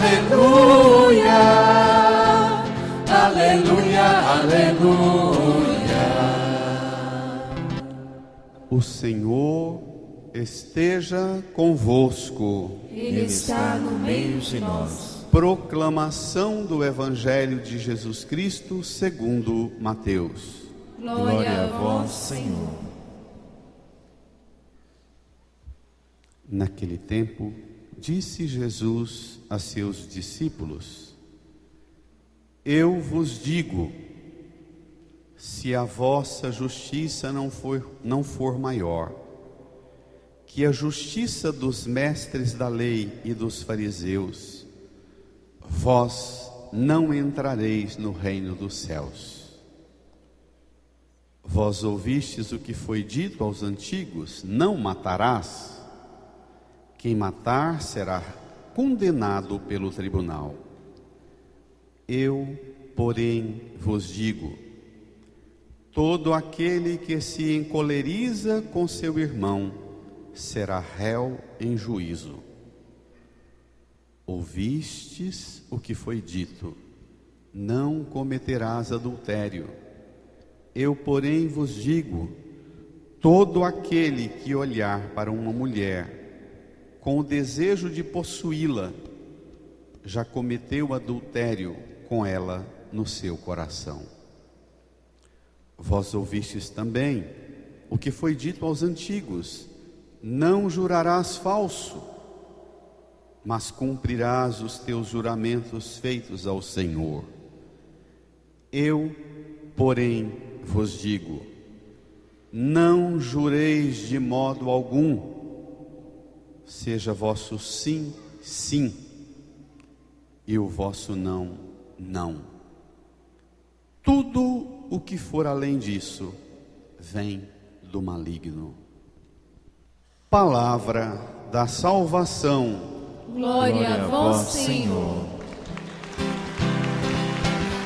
aleluia, aleluia, aleluia. O Senhor esteja convosco. Ele está no meio de nós. Proclamação do Evangelho de Jesus Cristo segundo Mateus. Glória a vós, Senhor. Naquele tempo, disse Jesus a seus discípulos: Eu vos digo, se a vossa justiça não for maior que a justiça dos mestres da lei e dos fariseus, vós não entrareis no reino dos céus. Vós ouvistes o que foi dito aos antigos: não matarás. Quem matar será condenado pelo tribunal. Eu, porém, vos digo: todo aquele que se encoleriza com seu irmão será réu em juízo. Ouvistes o que foi dito: não cometerás adultério. Eu, porém, vos digo: todo aquele que olhar para uma mulher com o desejo de possuí-la, já cometeu adultério com ela no seu coração. Vós ouvistes também o que foi dito aos antigos: não jurarás falso, mas cumprirás os teus juramentos feitos ao Senhor. Eu, porém, vos digo: não jureis de modo algum. Seja vosso sim, sim, e o vosso não, não. Tudo o que for além disso vem do maligno. Palavra da salvação. Glória a vós, Senhor.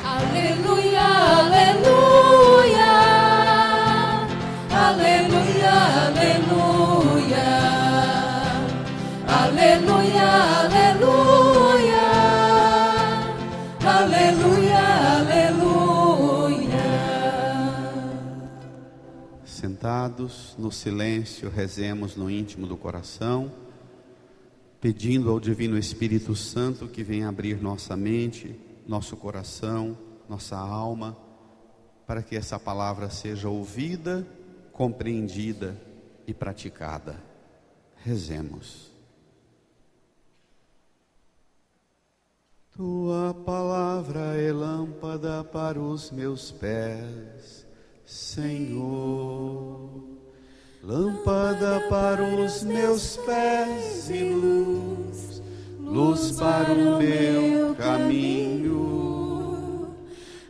Aleluia, aleluia, aleluia, aleluia. Aleluia, aleluia, aleluia, aleluia. Sentados no silêncio, rezemos no íntimo do coração, pedindo ao Divino Espírito Santo que venha abrir nossa mente, nosso coração, nossa alma, para que essa palavra seja ouvida, compreendida e praticada. Rezemos. Tua palavra é lâmpada para os meus pés, Senhor. Lâmpada para os meus pés e luz, luz para o meu caminho.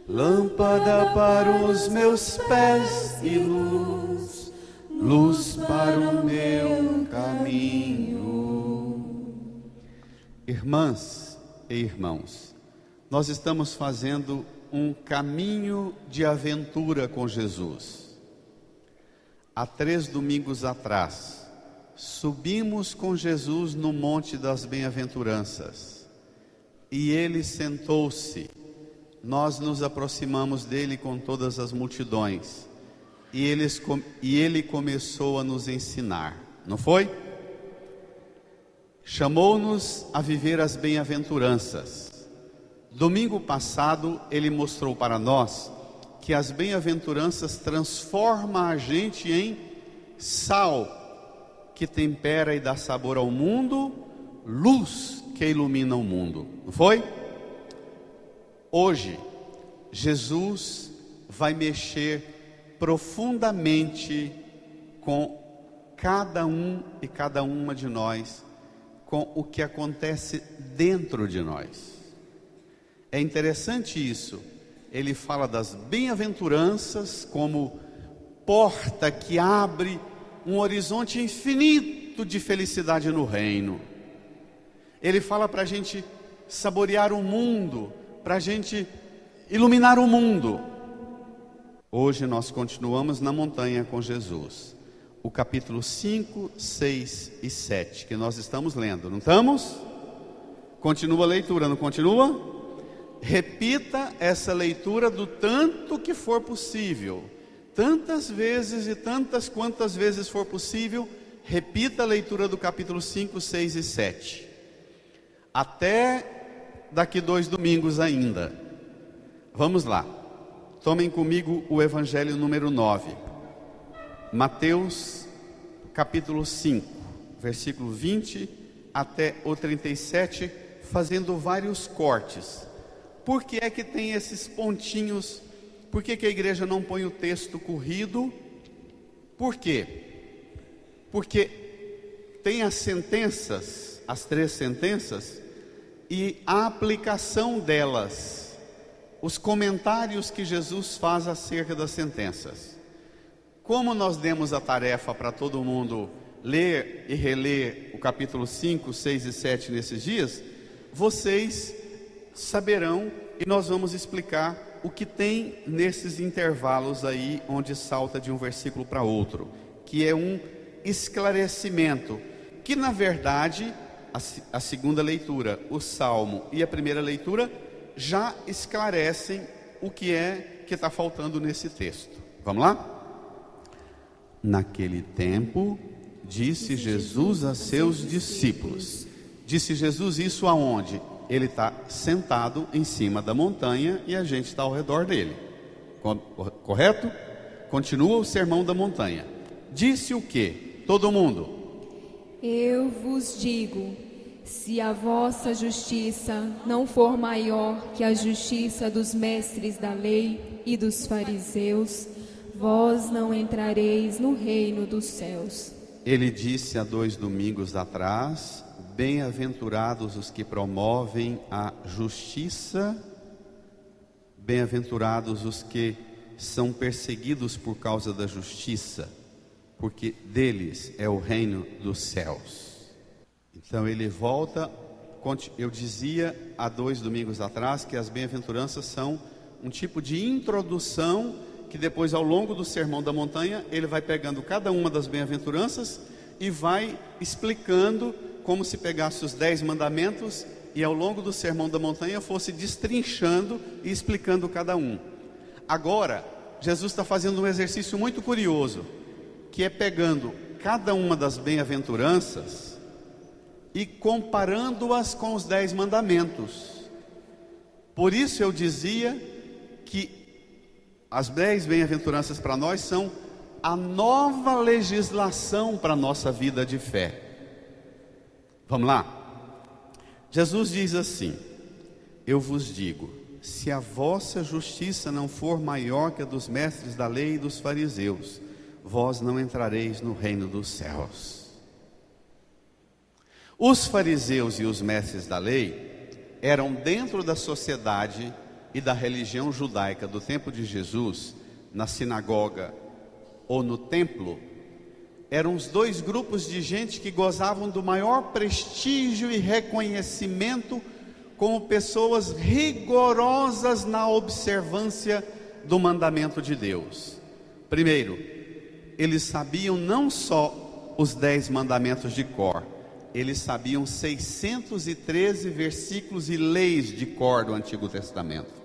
Lâmpada para os meus pés e luz, luz para o meu caminho. Irmãs e irmãos, nós estamos fazendo um caminho de aventura com Jesus. Há 3 domingos atrás, subimos com Jesus no Monte das Bem-aventuranças e ele sentou-se. Nós nos aproximamos dele com todas as multidões e ele começou a nos ensinar, não foi? Chamou-nos a viver as bem-aventuranças. Domingo passado ele mostrou para nós que as bem-aventuranças transformam a gente em sal que tempera e dá sabor ao mundo, luz que ilumina o mundo, não foi? Hoje, Jesus vai mexer profundamente com cada um e cada uma de nós, com o que acontece dentro de nós. É interessante isso. Ele fala das bem-aventuranças como porta que abre um horizonte infinito de felicidade no reino. Ele fala para a gente saborear o mundo, para a gente iluminar o mundo. Hoje nós continuamos na montanha com Jesus. O capítulo 5, 6 e 7, que nós estamos lendo, não estamos? Continua a leitura, não continua? Repita essa leitura do tanto que for possível. Tantas vezes e tantas quantas vezes for possível, repita a leitura do capítulo 5, 6 e 7. Até daqui 2 domingos ainda. Vamos lá. Tomem comigo o Evangelho número 9. Mateus, capítulo 5, versículo 20 até o 37, fazendo vários cortes. Por que é que tem esses pontinhos? Por que a igreja não põe o texto corrido? Por quê? Porque tem as sentenças, as 3 sentenças, e a aplicação delas, os comentários que Jesus faz acerca das sentenças. Como nós demos a tarefa para todo mundo ler e reler o capítulo 5, 6 e 7 nesses dias, vocês saberão e nós vamos explicar o que tem nesses intervalos aí, onde salta de um versículo para outro, que é um esclarecimento, que na verdade, a segunda leitura, o Salmo e a primeira leitura, já esclarecem o que é que está faltando nesse texto. Vamos lá? Naquele tempo, disse Jesus a seus discípulos. Disse Jesus isso aonde? Ele está sentado em cima da montanha e a gente está ao redor dele. Correto? Continua o sermão da montanha. Disse o quê? Todo mundo. Eu vos digo, se a vossa justiça não for maior que a justiça dos mestres da lei e dos fariseus, vós não entrareis no reino dos céus. Ele disse há 2 domingos atrás: bem-aventurados os que promovem a justiça, bem-aventurados os que são perseguidos por causa da justiça, porque deles é o reino dos céus. Então ele volta. Eu dizia há 2 domingos atrás que as bem-aventuranças são um tipo de introdução, que depois, ao longo do sermão da montanha, ele vai pegando cada uma das bem-aventuranças e vai explicando, como se pegasse os 10 mandamentos e ao longo do sermão da montanha fosse destrinchando e explicando cada um. Agora, Jesus está fazendo um exercício muito curioso, que é pegando cada uma das bem-aventuranças e comparando-as com os 10 mandamentos. Por isso eu dizia que as 10 bem-aventuranças para nós são a nova legislação para a nossa vida de fé. Vamos lá? Jesus diz assim: eu vos digo, se a vossa justiça não for maior que a dos mestres da lei e dos fariseus, vós não entrareis no reino dos céus. Os fariseus e os mestres da lei eram, dentro da sociedade e da religião judaica do tempo de Jesus, na sinagoga ou no templo, eram os 2 grupos de gente que gozavam do maior prestígio e reconhecimento como pessoas rigorosas na observância do mandamento de Deus. Primeiro, eles sabiam não só os 10 mandamentos de cor, eles sabiam 613 versículos e leis de cor do Antigo Testamento.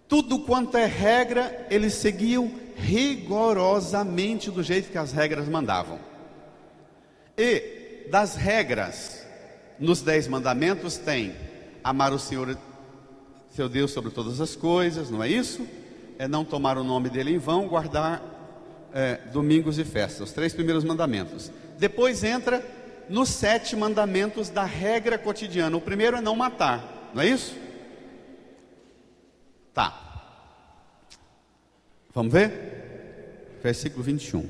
Tudo quanto é regra, eles seguiam rigorosamente do jeito que as regras mandavam. E das regras, nos 10 mandamentos tem amar o Senhor, seu Deus, sobre todas as coisas, não é isso? É não tomar o nome dele em vão, guardar domingos e festas, os 3 primeiros mandamentos. Depois entra nos 7 mandamentos da regra cotidiana. O primeiro é não matar, não é isso? Tá. Vamos ver? Versículo 21.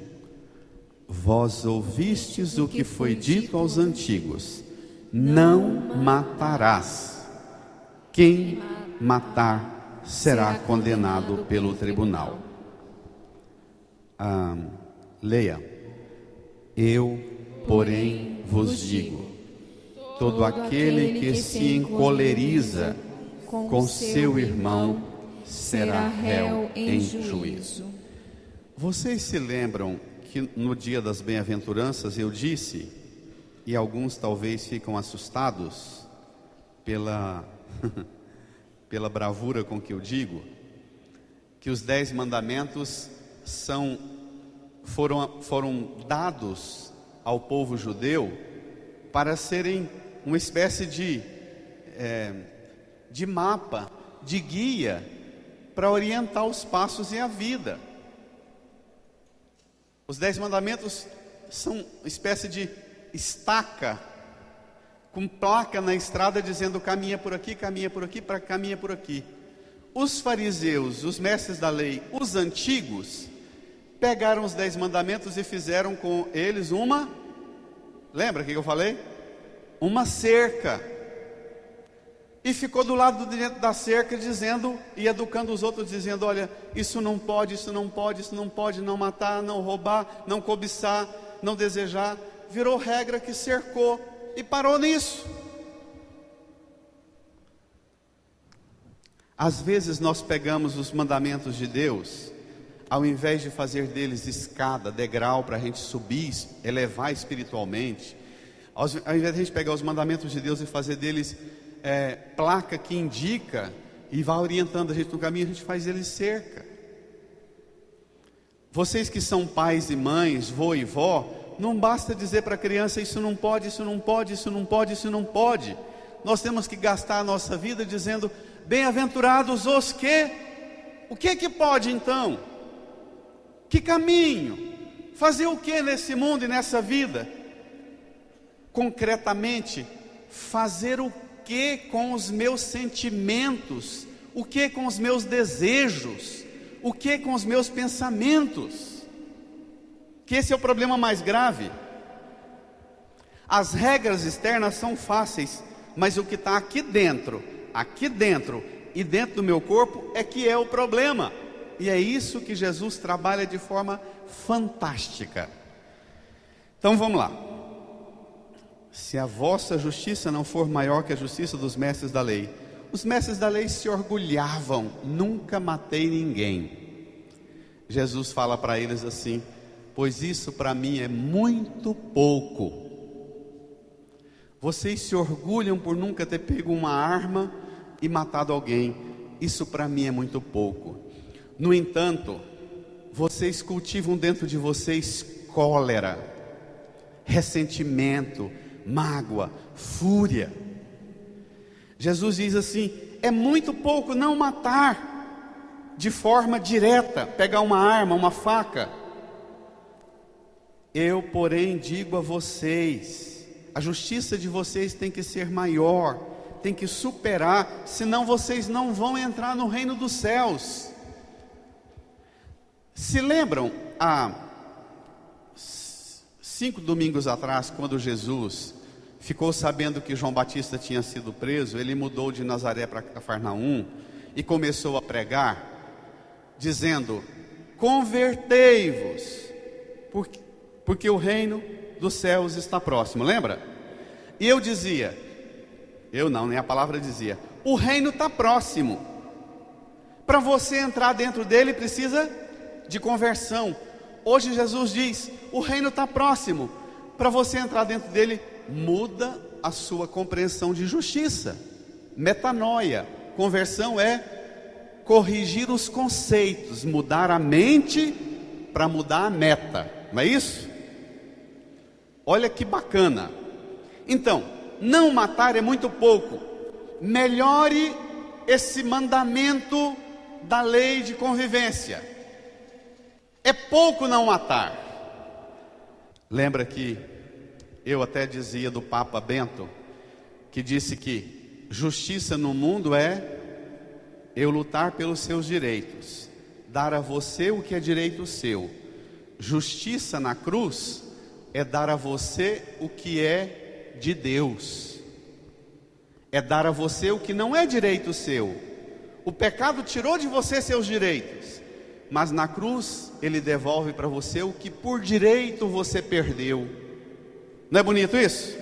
Vós ouvistes o que foi dito aos antigos: não matarás. Quem matar será condenado pelo tribunal. Leia. Eu, porém, vos digo: todo aquele que se encoleriza com seu irmão será réu em juízo. Vocês se lembram que no dia das bem-aventuranças eu disse, e alguns talvez ficam assustados, pela pela bravura com que eu digo, que os 10 mandamentos foram dados ao povo judeu para serem uma espécie de mapa, de guia, para orientar os passos e a vida. Os 10 mandamentos são uma espécie de estaca, com placa na estrada dizendo caminha por aqui, caminha por aqui, caminha por aqui. Os fariseus, os mestres da lei, os antigos, pegaram os 10 mandamentos e fizeram com eles lembra o que eu falei? Uma cerca. E ficou do lado da cerca dizendo, e educando os outros dizendo, olha, isso não pode, isso não pode, isso não pode, não matar, não roubar, não cobiçar, não desejar. Virou regra que cercou e parou nisso. Às vezes nós pegamos os mandamentos de Deus, ao invés de fazer deles escada, degrau para a gente subir, elevar espiritualmente, ao invés de a gente pegar os mandamentos de Deus e fazer deles placa que indica e vai orientando a gente no caminho, a gente faz deles cerca. Vocês que são pais e mães, vô e vó, não basta dizer para a criança isso não pode, isso não pode, isso não pode, isso não pode. Nós temos que gastar a nossa vida dizendo, bem-aventurados os que... O que pode então? Que caminho? Fazer o que nesse mundo e nessa vida? Concretamente, fazer o que com os meus sentimentos? O que com os meus desejos? O que com os meus pensamentos? Que esse é o problema mais grave. As regras externas são fáceis, mas o que está aqui dentro e dentro do meu corpo é que é o problema. E é isso que Jesus trabalha de forma fantástica. Então vamos lá. Se a vossa justiça não for maior que a justiça dos mestres da lei. Os mestres da lei se orgulhavam, nunca matei ninguém. Jesus fala para eles assim, pois isso para mim é muito pouco. Vocês se orgulham por nunca ter pego uma arma e matado alguém. Isso para mim é muito pouco. No entanto, vocês cultivam dentro de vocês cólera, ressentimento, mágoa, fúria. Jesus diz assim, é muito pouco não matar de forma direta, pegar uma arma, uma faca. Eu, porém, digo a vocês, a justiça de vocês tem que ser maior, tem que superar, senão vocês não vão entrar no reino dos céus. Se lembram, há 5 domingos atrás, quando Jesus ficou sabendo que João Batista tinha sido preso, ele mudou de Nazaré para Cafarnaum e começou a pregar, dizendo, convertei-vos, porque o reino dos céus está próximo, lembra? E eu dizia, nem a palavra dizia, o reino está próximo, para você entrar dentro dele precisa de conversão. Hoje Jesus diz, o reino está próximo, para você entrar dentro dele, muda a sua compreensão de justiça, metanoia. Conversão é corrigir os conceitos, mudar a mente para mudar a meta, não é isso? Olha que bacana. Então, não matar é muito pouco. Melhore esse mandamento da lei de convivência. É pouco não matar. Lembra que eu até dizia do Papa Bento, que disse que justiça no mundo é eu lutar pelos seus direitos, dar a você o que é direito seu. Justiça na cruz é dar a você o que é de Deus, é dar a você o que não é direito seu. O pecado tirou de você seus direitos, mas na cruz ele devolve para você o que por direito você perdeu. Não é bonito isso?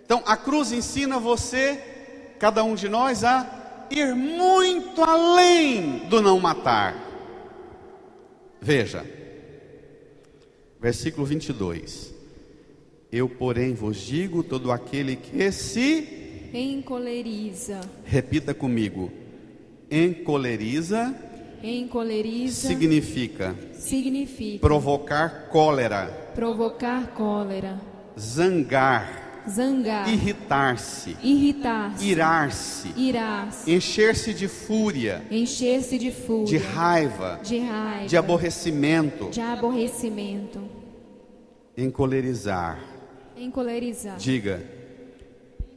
Então a cruz ensina você, cada um de nós, a ir muito além do não matar. Veja, versículo 22. Eu, porém, vos digo, todo aquele que se encoleriza. Repita comigo. Encoleriza Encoleriza significa significa provocar cólera, provocar cólera, zangar, zangar, irritar-se, irritar-se, irar-se, irar-se, encher-se de fúria, encher-se de fúria, de raiva, de aborrecimento. de aborrecimento. Encolerizar, Encolerizar diga,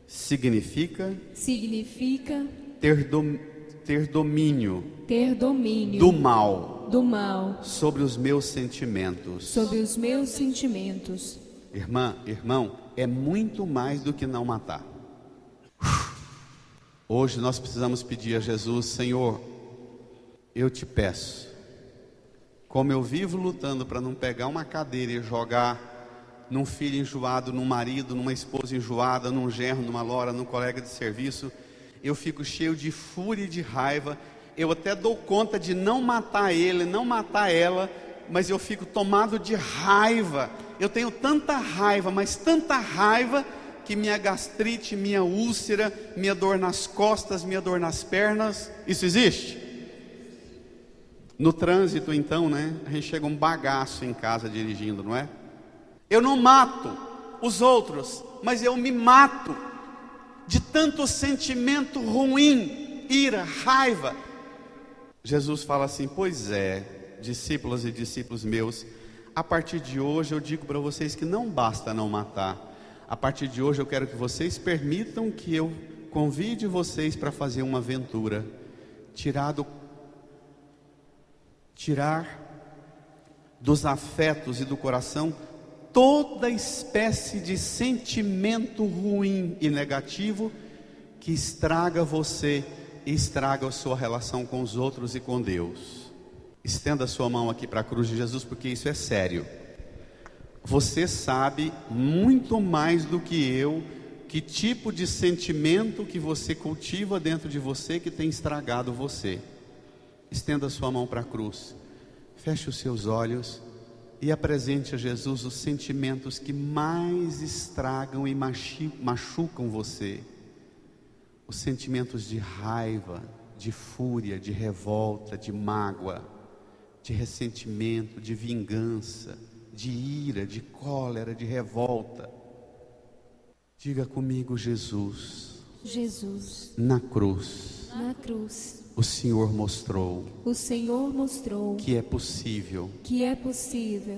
significa significa ter domínio ter domínio do mal do mal sobre os meus sentimentos. sobre os meus sentimentos. Irmã, irmão, é muito mais do que não matar. Hoje nós precisamos pedir a Jesus: Senhor, eu te peço, como eu vivo lutando para não pegar uma cadeira e jogar num filho enjoado, num marido, numa esposa enjoada, num genro, numa nora, num colega de serviço, eu fico cheio de fúria e de raiva. Eu até dou conta de não matar ele, não matar ela, mas eu fico tomado de raiva. Eu tenho tanta raiva, mas tanta raiva, que minha gastrite, minha úlcera, minha dor nas costas, minha dor nas pernas. Isso existe? No trânsito então, né? A gente chega um bagaço em casa dirigindo, não é? Eu não mato os outros, mas eu me mato de tanto sentimento ruim, ira, raiva. Jesus fala assim: pois é, discípulas e discípulos meus, a partir de hoje eu digo para vocês que não basta não matar. A partir de hoje eu quero que vocês permitam que eu convide vocês para fazer uma aventura, tirar dos afetos e do coração toda espécie de sentimento ruim e negativo que estraga você e estraga a sua relação com os outros e com Deus. Estenda a sua mão aqui para a cruz de Jesus, porque isso é sério. Você sabe muito mais do que eu que tipo de sentimento que você cultiva dentro de você que tem estragado você. Estenda a sua mão para a cruz, feche os seus olhos e apresente a Jesus os sentimentos que mais estragam e machucam você. Os sentimentos de raiva, de fúria, de revolta, de mágoa, de ressentimento, de vingança, de ira, de cólera, de revolta. Diga comigo: Jesus, Jesus, na cruz, o Senhor mostrou que é possível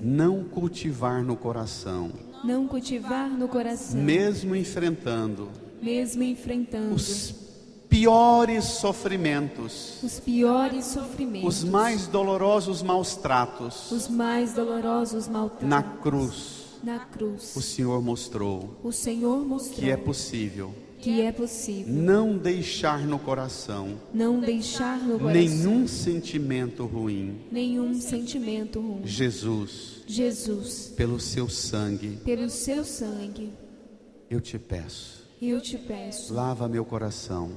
não cultivar no coração, mesmo enfrentando os piores sofrimentos, os mais dolorosos maus tratos. Na cruz, o Senhor mostrou que é possível não deixar no coração nenhum sentimento ruim. Jesus, pelo seu sangue, eu te peço, lava meu coração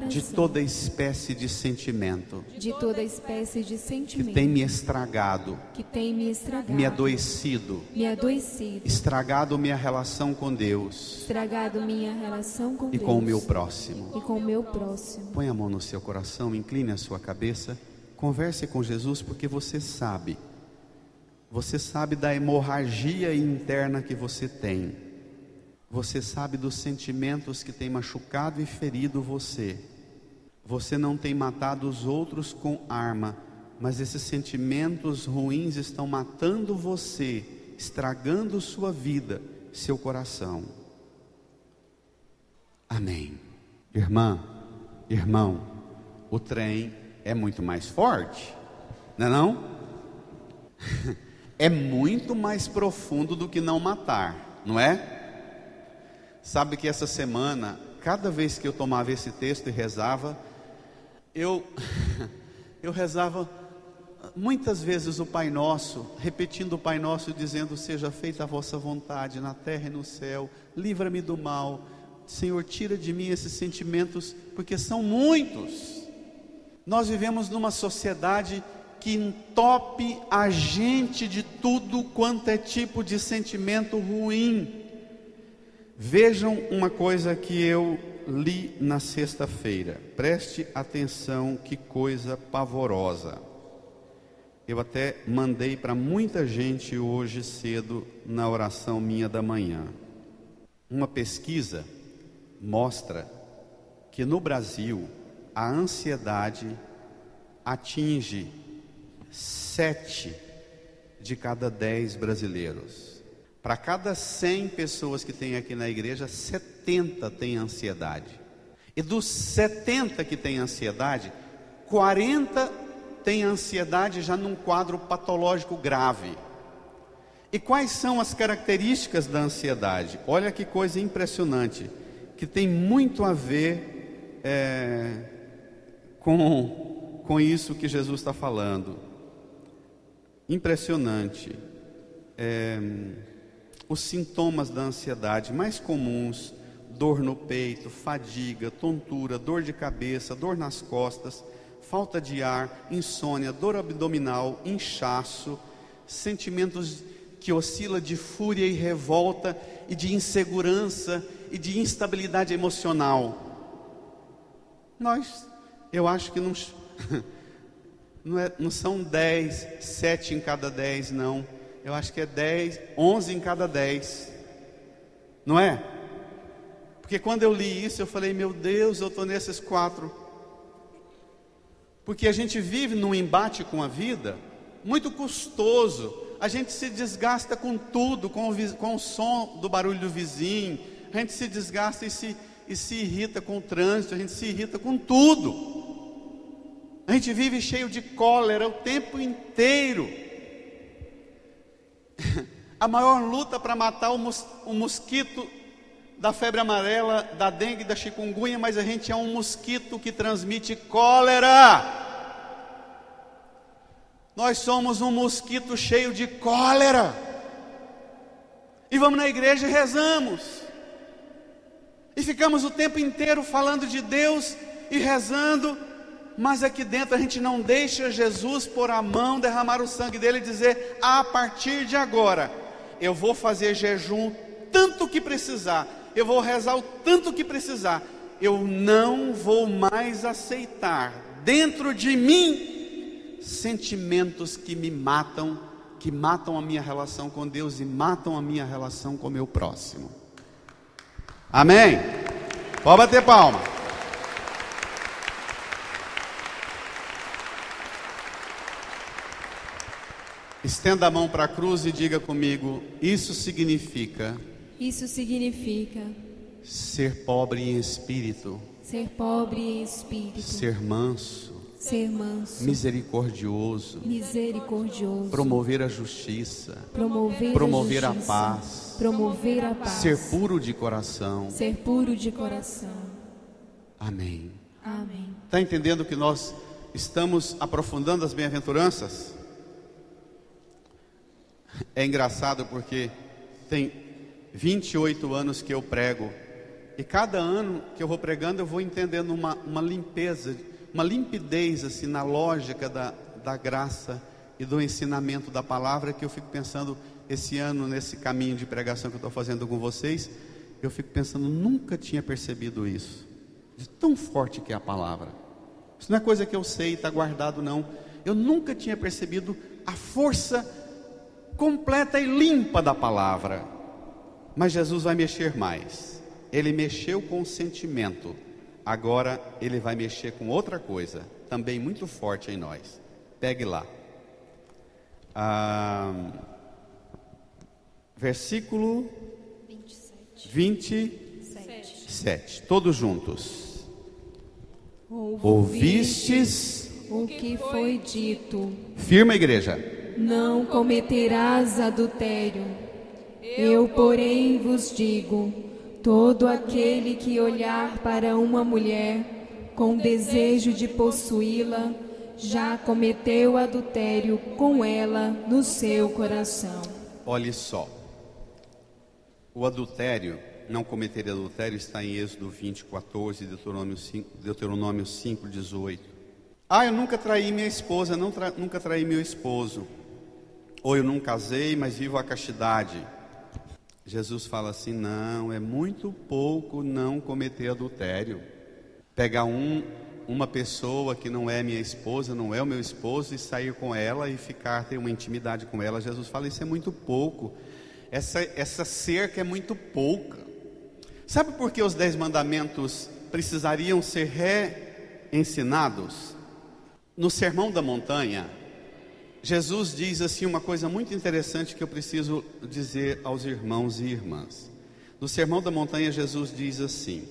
de toda espécie de sentimento que tem me estragado, me adoecido, estragado minha relação com Deus e com o meu próximo. Põe a mão no seu coração, incline a sua cabeça, converse com Jesus, porque você sabe da hemorragia interna que você tem. Você sabe dos sentimentos que tem machucado e ferido você. Você não tem matado os outros com arma, mas esses sentimentos ruins estão matando você, estragando sua vida, seu coração. Amém. Irmã, irmão, o trem é muito mais forte, não é não? É muito mais profundo do que não matar, não é? Sabe que essa semana, cada vez que eu tomava esse texto e rezava, eu rezava muitas vezes o Pai Nosso, repetindo o Pai Nosso, dizendo: seja feita a vossa vontade na terra e no céu, livra-me do mal. Senhor, tira de mim esses sentimentos, porque são muitos. Nós vivemos numa sociedade que entope a gente de tudo quanto é tipo de sentimento ruim. Vejam uma coisa que eu li na sexta-feira. Preste atenção, que coisa pavorosa. Eu até mandei para muita gente hoje cedo na oração minha da manhã. Uma pesquisa mostra que no Brasil a ansiedade atinge 7 de cada 10 brasileiros. Para cada 100 pessoas que tem aqui na igreja, 70 têm ansiedade. E dos 70 que têm ansiedade, 40 têm ansiedade já num quadro patológico grave. E quais são as características da ansiedade? Olha que coisa impressionante, que tem muito a ver com isso que Jesus está falando. Impressionante. Os sintomas da ansiedade mais comuns: dor no peito, fadiga, tontura, dor de cabeça, dor nas costas, falta de ar, insônia, dor abdominal, inchaço, sentimentos que oscila de fúria e revolta e de insegurança e de instabilidade emocional. Eu acho que não são 10, 7 em cada 10, não. Eu acho que é 11 em cada 10, não é? Porque quando eu li isso, eu falei, meu Deus, eu estou nesses 4. Porque a gente vive num embate com a vida muito custoso. A gente se desgasta com tudo, com o som do barulho do vizinho. A gente se desgasta e se irrita com o trânsito. A gente se irrita com tudo. A gente vive cheio de cólera o tempo inteiro. A maior luta para matar o mosquito da febre amarela, da dengue, da chikungunya, mas a gente é um mosquito que transmite cólera. Nós somos um mosquito cheio de cólera. E vamos na igreja e rezamos. E ficamos o tempo inteiro falando de Deus e rezando, mas aqui dentro a gente não deixa Jesus pôr a mão, derramar o sangue dele e dizer: a partir de agora eu vou fazer jejum tanto que precisar, eu vou rezar o tanto que precisar, eu não vou mais aceitar dentro de mim sentimentos que me matam, que matam a minha relação com Deus e matam a minha relação com o meu próximo. Amém? Pode bater palma. Estenda a mão para a cruz e diga comigo: isso significa ser pobre em espírito, ser manso, misericordioso, promover a justiça, promover a paz, ser puro de coração. Amém. Está entendendo que nós estamos aprofundando as bem-aventuranças? É engraçado porque tem 28 anos que eu prego, e cada ano que eu vou pregando eu vou entendendo uma limpeza, uma limpidez assim na lógica da graça e do ensinamento da palavra, que eu fico pensando, esse ano, nesse caminho de pregação que eu estou fazendo com vocês, eu fico pensando, nunca tinha percebido isso, de tão forte que é a palavra. Isso não é coisa que eu sei e está guardado, não. Eu nunca tinha percebido a força completa e limpa da palavra. Mas Jesus vai mexer mais. Ele mexeu com o sentimento, agora ele vai mexer com outra coisa, também muito forte em nós. Pegue lá, versículo 27, todos juntos. Ouvistes o que foi dito: firma, igreja, não cometerás adultério. Eu, porém, vos digo: todo aquele que olhar para uma mulher com desejo de possuí-la, já cometeu adultério com ela no seu coração. Olhe só, o adultério, não cometer adultério, está em Êxodo 20:14, Deuteronômio 5:18. Eu nunca traí minha esposa, nunca traí meu esposo. Ou eu não casei, mas vivo a castidade. Jesus fala assim: não, é muito pouco não cometer adultério. Pegar uma pessoa que não é minha esposa, não é o meu esposo, e sair com ela e ter uma intimidade com ela. Jesus fala: isso é muito pouco. Essa cerca é muito pouca. Sabe por que os 10 mandamentos precisariam ser reensinados? No Sermão da Montanha, Jesus diz assim uma coisa muito interessante que eu preciso dizer aos irmãos e irmãs. No Sermão da Montanha, Jesus diz assim: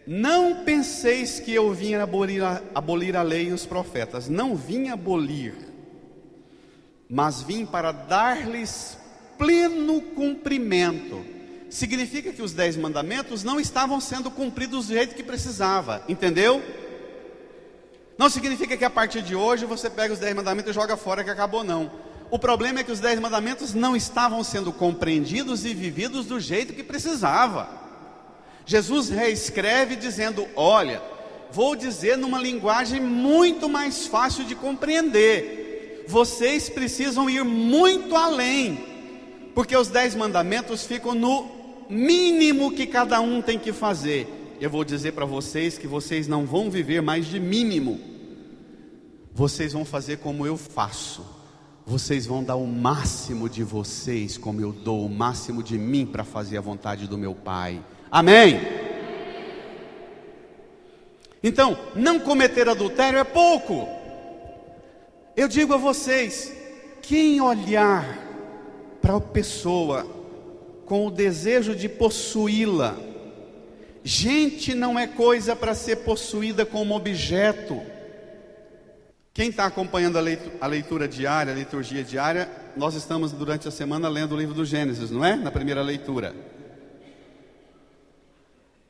não penseis que eu vim abolir a lei e os profetas. Não vim abolir, mas vim para dar-lhes pleno cumprimento. Significa que os 10 mandamentos não estavam sendo cumpridos do jeito que precisava, entendeu? Não significa que a partir de hoje você pega os 10 mandamentos e joga fora que acabou, não. O problema é que os 10 mandamentos não estavam sendo compreendidos e vividos do jeito que precisava. Jesus reescreve dizendo: olha, vou dizer numa linguagem muito mais fácil de compreender. Vocês precisam ir muito além, porque os 10 mandamentos ficam no mínimo que cada um tem que fazer. Eu vou dizer para vocês que vocês não vão viver mais de mínimo. Vocês vão fazer como eu faço. Vocês vão dar o máximo de vocês, como eu dou o máximo de mim para fazer a vontade do meu Pai. Amém? Então, não cometer adultério é pouco. Eu digo a vocês, quem olhar para a pessoa com o desejo de possuí-la, gente não é coisa para ser possuída como objeto. Quem está acompanhando a leitura diária, a liturgia diária, nós estamos durante a semana lendo o livro do Gênesis, não é? Na primeira leitura.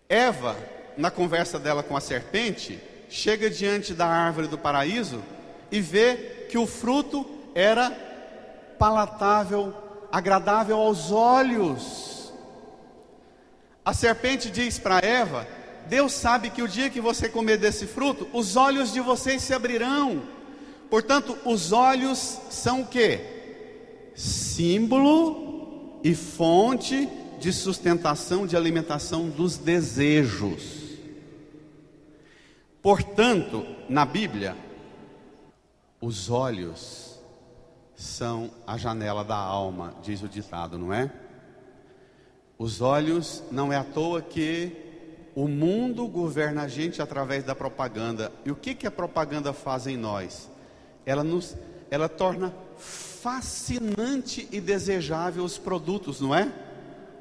Eva, na conversa dela com a serpente, chega diante da árvore do paraíso e vê que o fruto era palatável, agradável aos olhos. A serpente diz para Eva: Deus sabe que o dia que você comer desse fruto, os olhos de vocês se abrirão. Portanto, os olhos são o quê? Símbolo e fonte de sustentação, de alimentação dos desejos. Portanto, na Bíblia, os olhos são a janela da alma, diz o ditado, não é? Os olhos, não é à toa que o mundo governa a gente através da propaganda. E o que a propaganda faz em nós? Ela torna fascinante e desejável os produtos, não é?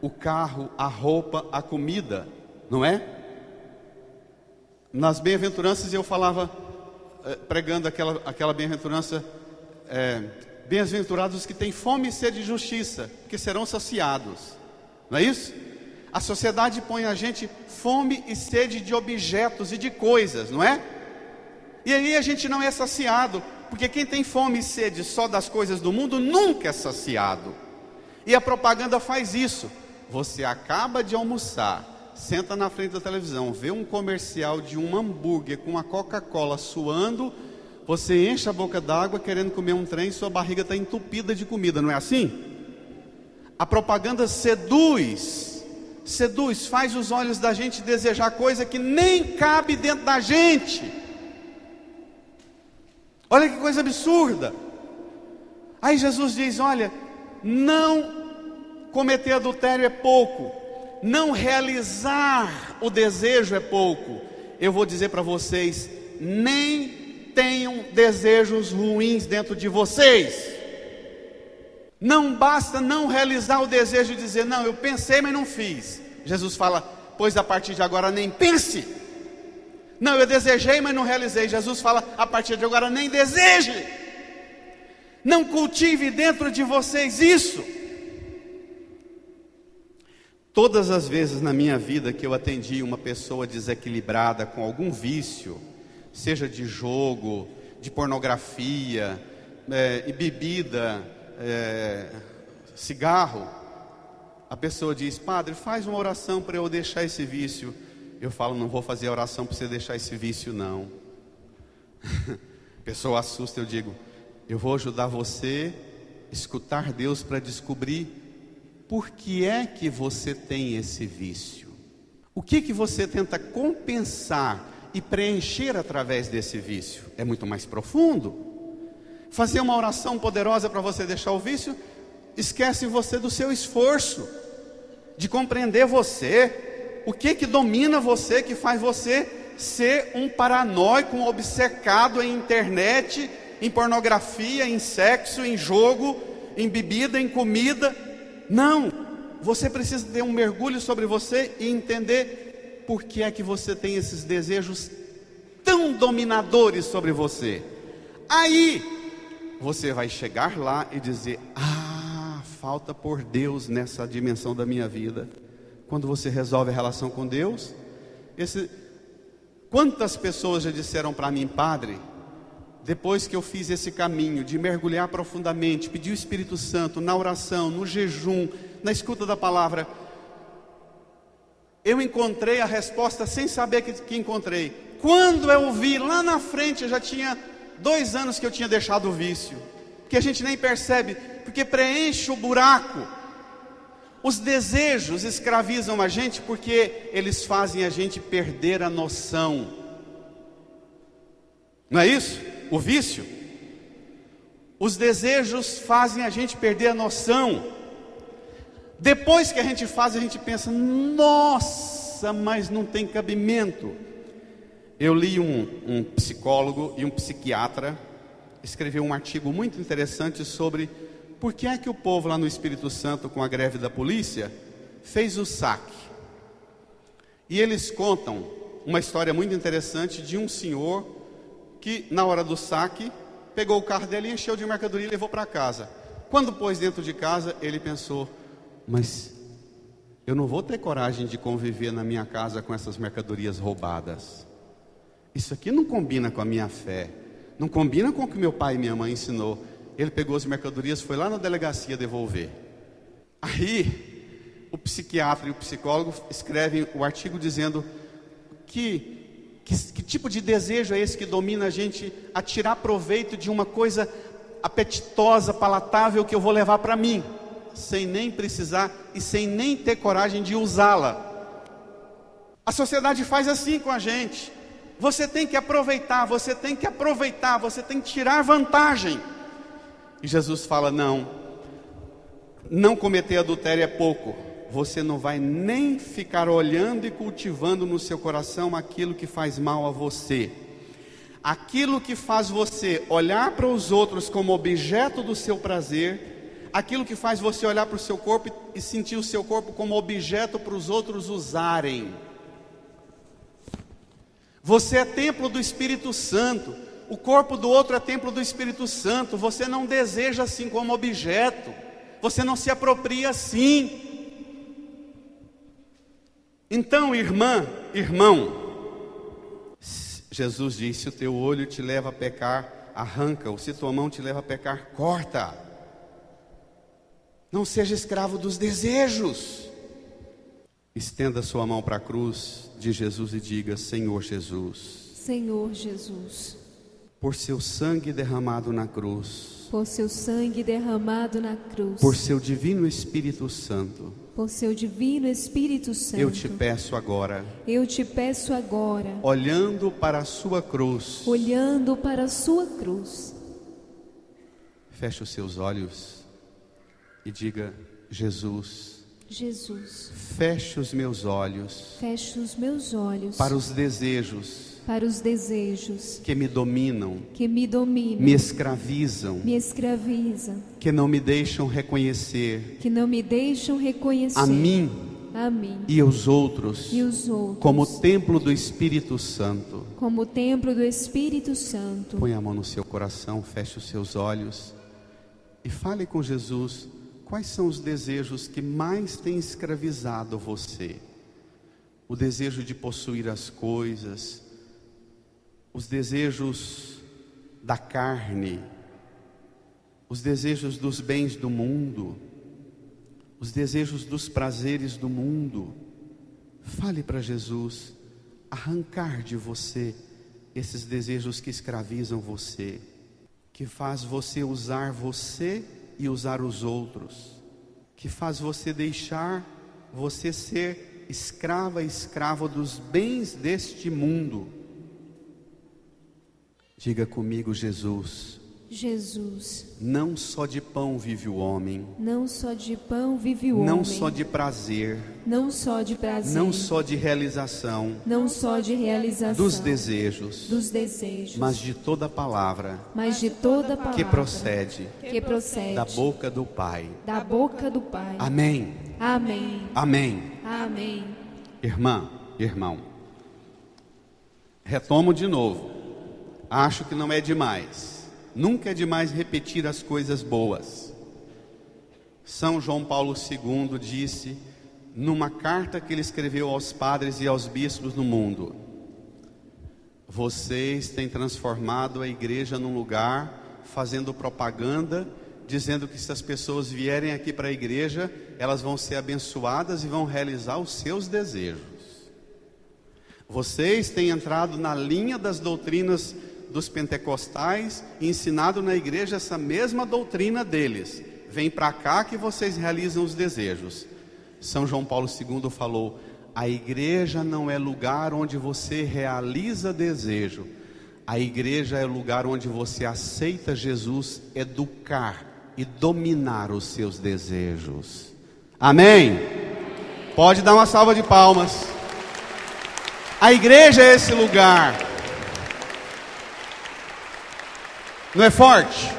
O carro, a roupa, a comida, não é? Nas bem-aventuranças eu falava, pregando aquela bem-aventurança, bem-aventurados que têm fome e sede de justiça, porque serão saciados, não é isso? A sociedade põe a gente fome e sede de objetos e de coisas, não é? E aí a gente não é saciado, porque quem tem fome e sede só das coisas do mundo nunca é saciado. E a propaganda faz isso. Você acaba de almoçar, senta na frente da televisão, vê um comercial de um hambúrguer com uma Coca-Cola suando, você enche a boca d'água querendo comer um trem e sua barriga está entupida de comida, não é assim? A propaganda seduz, faz os olhos da gente desejar coisa que nem cabe dentro da gente. Olha que coisa absurda. Aí Jesus diz: olha, não cometer adultério é pouco, não realizar o desejo é pouco. Eu vou dizer para vocês, nem tenham desejos ruins dentro de vocês. Não basta não realizar o desejo e dizer: não, eu pensei, mas não fiz. Jesus fala: pois a partir de agora nem pense. Não, eu desejei, mas não realizei. Jesus fala: a partir de agora nem deseje. Não cultive dentro de vocês isso. Todas as vezes na minha vida que eu atendi uma pessoa desequilibrada com algum vício, seja de jogo, de pornografia, bebida, cigarro, a pessoa diz: padre, faz uma oração para eu deixar esse vício. Eu falo: não vou fazer a oração para você deixar esse vício, não. A pessoa assusta, eu digo: eu vou ajudar você a escutar Deus para descobrir por que é que você tem esse vício? O que você tenta compensar e preencher através desse vício? É muito mais profundo. Fazer uma oração poderosa para você deixar o vício, esquece você do seu esforço, de compreender você, o que domina você, que faz você ser um paranoico, um obcecado em internet, em pornografia, em sexo, em jogo, em bebida, em comida. Não, você precisa ter um mergulho sobre você e entender por que é que você tem esses desejos tão dominadores sobre você. Aí você vai chegar lá e dizer: falta por Deus nessa dimensão da minha vida. Quando você resolve a relação com Deus, quantas pessoas já disseram para mim: padre, depois que eu fiz esse caminho de mergulhar profundamente, pedir o Espírito Santo na oração, no jejum, na escuta da palavra, eu encontrei a resposta sem saber que encontrei. Quando eu vi lá na frente, eu já tinha 2 anos que eu tinha deixado o vício, que a gente nem percebe, porque preenche o buraco. Os desejos escravizam a gente porque eles fazem a gente perder a noção. Não é isso? O vício. Os desejos fazem a gente perder a noção. Depois que a gente faz, a gente pensa: nossa, mas não tem cabimento. Eu li um psicólogo e um psiquiatra escreveu um artigo muito interessante sobre por que é que o povo lá no Espírito Santo, com a greve da polícia, fez o saque. E eles contam uma história muito interessante de um senhor que, na hora do saque, pegou o carro dele, encheu de mercadoria e levou para casa. Quando pôs dentro de casa, ele pensou: mas eu não vou ter coragem de conviver na minha casa com essas mercadorias roubadas. Isso aqui não combina com a minha fé, não combina com o que meu pai e minha mãe ensinou. Ele pegou as mercadorias, foi lá na delegacia devolver. Aí, o psiquiatra e o psicólogo escrevem o artigo dizendo que tipo de desejo é esse que domina a gente a tirar proveito de uma coisa apetitosa, palatável, que eu vou levar para mim, sem nem precisar e sem nem ter coragem de usá-la. A sociedade faz assim com a gente. Você tem que aproveitar, você tem que aproveitar, você tem que tirar vantagem. E Jesus fala: não cometer adultério é pouco. Você não vai nem ficar olhando e cultivando no seu coração aquilo que faz mal a você. Aquilo que faz você olhar para os outros como objeto do seu prazer, aquilo que faz você olhar para o seu corpo e sentir o seu corpo como objeto para os outros usarem. Você é templo do Espírito Santo. O corpo do outro é templo do Espírito Santo. Você não deseja assim como objeto. Você não se apropria assim. Então, irmã, irmão, Jesus disse: se o teu olho te leva a pecar, arranca-o. Se tua mão te leva a pecar, corta. Não seja escravo dos desejos. Estenda sua mão para a cruz de Jesus e diga: Senhor Jesus, Senhor Jesus, por seu sangue derramado na cruz, por seu sangue derramado na cruz, por seu divino Espírito Santo, por seu divino Espírito Santo, eu te peço agora, olhando para a sua cruz, feche os seus olhos e diga: Jesus, feche os meus olhos para os desejos que me dominam, me escravizam, que não me deixam reconhecer a mim e os outros como templo do Espírito Santo. Põe a mão no seu coração, feche os seus olhos e fale com Jesus. Quais são os desejos que mais têm escravizado você? O desejo de possuir as coisas, os desejos da carne, os desejos dos bens do mundo, os desejos dos prazeres do mundo. Fale para Jesus arrancar de você esses desejos que escravizam você, que faz você usar você e usar os outros, que faz você deixar você ser escravo dos bens deste mundo. Diga comigo: Jesus. Jesus. Não só de pão vive o homem. Não só de pão vive o homem. Não só de prazer. Não só de prazer. Não só de realização. Não só de realização. Dos desejos. Dos desejos. Mas de toda palavra. Mas de toda palavra. Que procede. Que procede. Da boca do Pai. Da boca do Pai. Amém. Amém. Amém. Amém. Irmã, irmão. Retomo de novo. Acho que não é demais. Nunca é demais repetir as coisas boas. São João Paulo II disse, numa carta que ele escreveu aos padres e aos bispos no mundo: vocês têm transformado a igreja num lugar, fazendo propaganda, dizendo que se as pessoas vierem aqui para a igreja, elas vão ser abençoadas e vão realizar os seus desejos. Vocês têm entrado na linha das doutrinas dos pentecostais e ensinado na igreja essa mesma doutrina deles. Vem para cá que vocês realizam os desejos. São João Paulo II falou: a igreja não é lugar onde você realiza desejo. A igreja é o lugar onde você aceita Jesus educar e dominar os seus desejos. Amém? Pode dar uma salva de palmas. A igreja é esse lugar. Não é forte?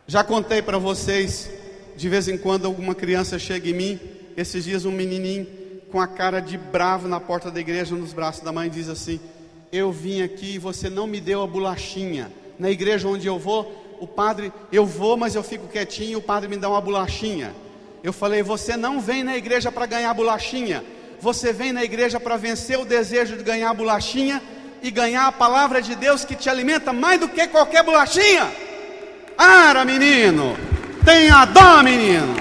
Já contei para vocês, de vez em quando alguma criança chega em mim. Esses dias um menininho com a cara de bravo na porta da igreja, nos braços da mãe, diz assim: eu vim aqui e você não me deu a bolachinha. Na igreja onde eu vou, o padre, eu vou, mas eu fico quietinho e o padre me dá uma bolachinha. Eu falei: você não vem na igreja para ganhar bolachinha. Você vem na igreja para vencer o desejo de ganhar bolachinha e ganhar a palavra de Deus que te alimenta mais do que qualquer bolachinha. Ara, menino, tenha dó, menino.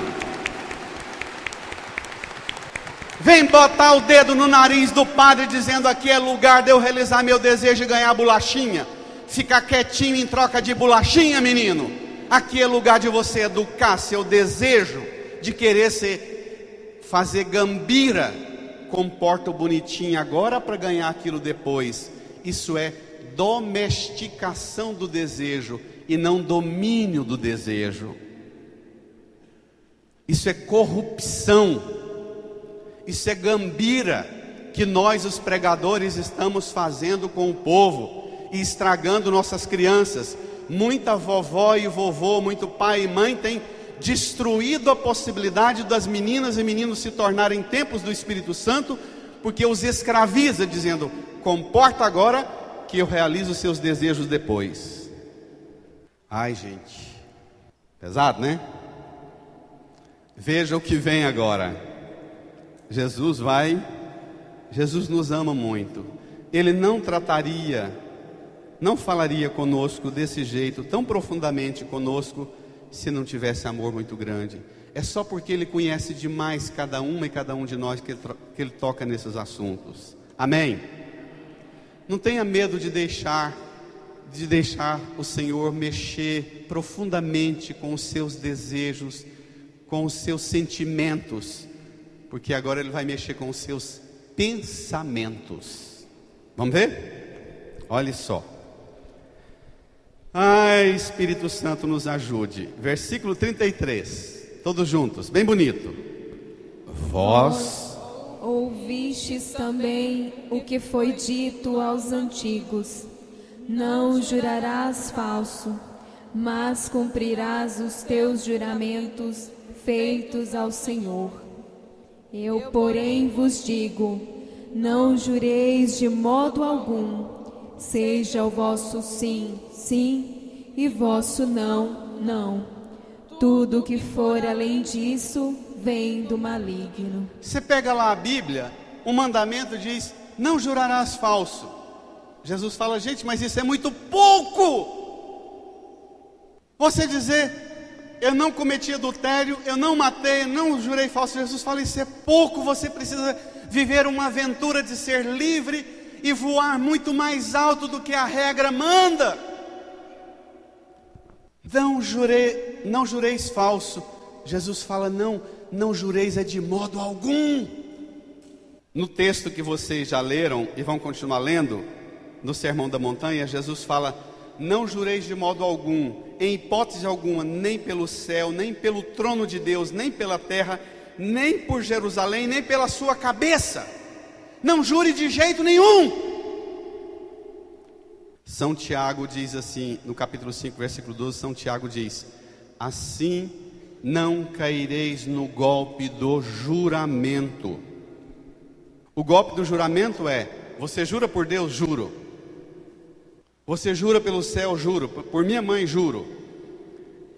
Vem botar o dedo no nariz do padre dizendo: aqui é lugar de eu realizar meu desejo e ganhar bolachinha. Ficar quietinho em troca de bolachinha, menino. Aqui é lugar de você educar seu desejo de querer fazer gambira. Comporta o bonitinho agora para ganhar aquilo depois. Isso é domesticação do desejo e não domínio do desejo. Isso é corrupção. Isso é gambira que nós, os pregadores, estamos fazendo com o povo e estragando nossas crianças. Muita vovó e vovô, muito pai e mãe tem destruído a possibilidade das meninas e meninos se tornarem templos do Espírito Santo, porque os escraviza, dizendo: comporta agora que eu realizo os seus desejos depois. Ai, gente, pesado, né? Veja o que vem agora. Jesus nos ama muito. Ele não falaria conosco desse jeito, tão profundamente conosco, se não tivesse amor muito grande. É só porque Ele conhece demais cada uma e cada um de nós que Ele toca nesses assuntos. Amém? Não tenha medo de deixar o Senhor mexer profundamente com os seus desejos, com os seus sentimentos, porque agora Ele vai mexer com os seus pensamentos. Vamos ver? Olha só. Ai, Espírito Santo, nos ajude. Versículo 33, todos juntos, bem bonito. Vós ouvistes também o que foi dito aos antigos: não jurarás falso, mas cumprirás os teus juramentos feitos ao Senhor. Eu, porém, vos digo: não jureis de modo algum. Seja o vosso sim, sim, e vosso não, não. Tudo que for além disso vem do maligno. Você pega lá a Bíblia, o mandamento diz: não jurarás falso. Jesus fala: gente, mas isso é muito pouco. Você dizer: eu não cometi adultério, eu não matei, eu não jurei falso. Jesus fala: isso é pouco. Você precisa viver uma aventura de ser livre e voar muito mais alto do que a regra manda. Não jureis falso, Jesus fala: não jureis de modo algum. No texto que vocês já leram e vão continuar lendo, no Sermão da Montanha, Jesus fala: não jureis de modo algum, em hipótese alguma, nem pelo céu, nem pelo trono de Deus, nem pela terra, nem por Jerusalém, nem pela sua cabeça. Não jure de jeito nenhum. São Tiago diz assim, no capítulo 5, versículo 12, São Tiago diz: assim não caireis no golpe do juramento. O golpe do juramento é: você jura por Deus? Juro. Você jura pelo céu? Juro. Por minha mãe? Juro.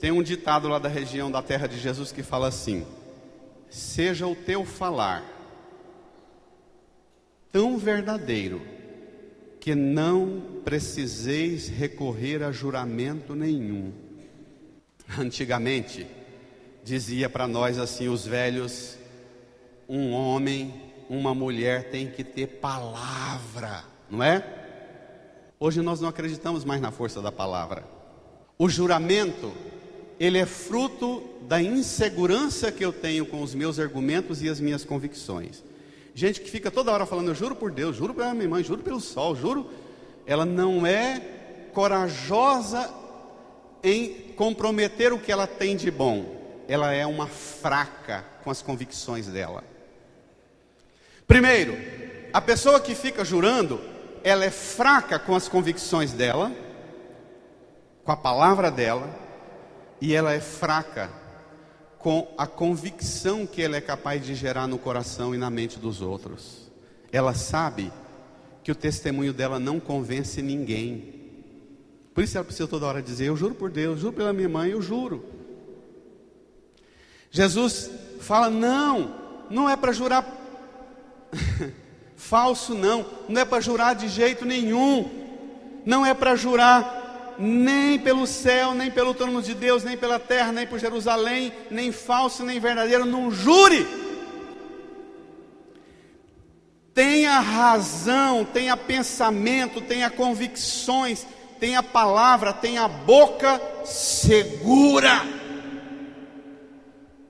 Tem um ditado lá da região da terra de Jesus que fala assim: seja o teu falar tão verdadeiro que não preciseis recorrer a juramento nenhum. Antigamente, dizia para nós assim os velhos: um homem, uma mulher tem que ter palavra, não é? Hoje nós não acreditamos mais na força da palavra. O juramento, ele é fruto da insegurança que eu tenho com os meus argumentos e as minhas convicções. Gente que fica toda hora falando: eu juro por Deus, juro pela minha mãe, juro pelo sol, juro. Ela não é corajosa em comprometer o que ela tem de bom. Ela é uma fraca com as convicções dela. Primeiro, a pessoa que fica jurando, ela é fraca com as convicções dela, com a palavra dela, e ela é fraca com a convicção que ela é capaz de gerar no coração e na mente dos outros. Ela sabe que o testemunho dela não convence ninguém. Por isso ela precisa toda hora dizer: eu juro por Deus, juro pela minha mãe, eu juro. Jesus fala: não é para jurar falso, não é para jurar de jeito nenhum. Não é para jurar nem pelo céu, nem pelo trono de Deus, nem pela terra, nem por Jerusalém, nem falso, nem verdadeiro. Não jure. Tenha razão, tenha pensamento, tenha convicções, tenha palavra, tenha boca segura.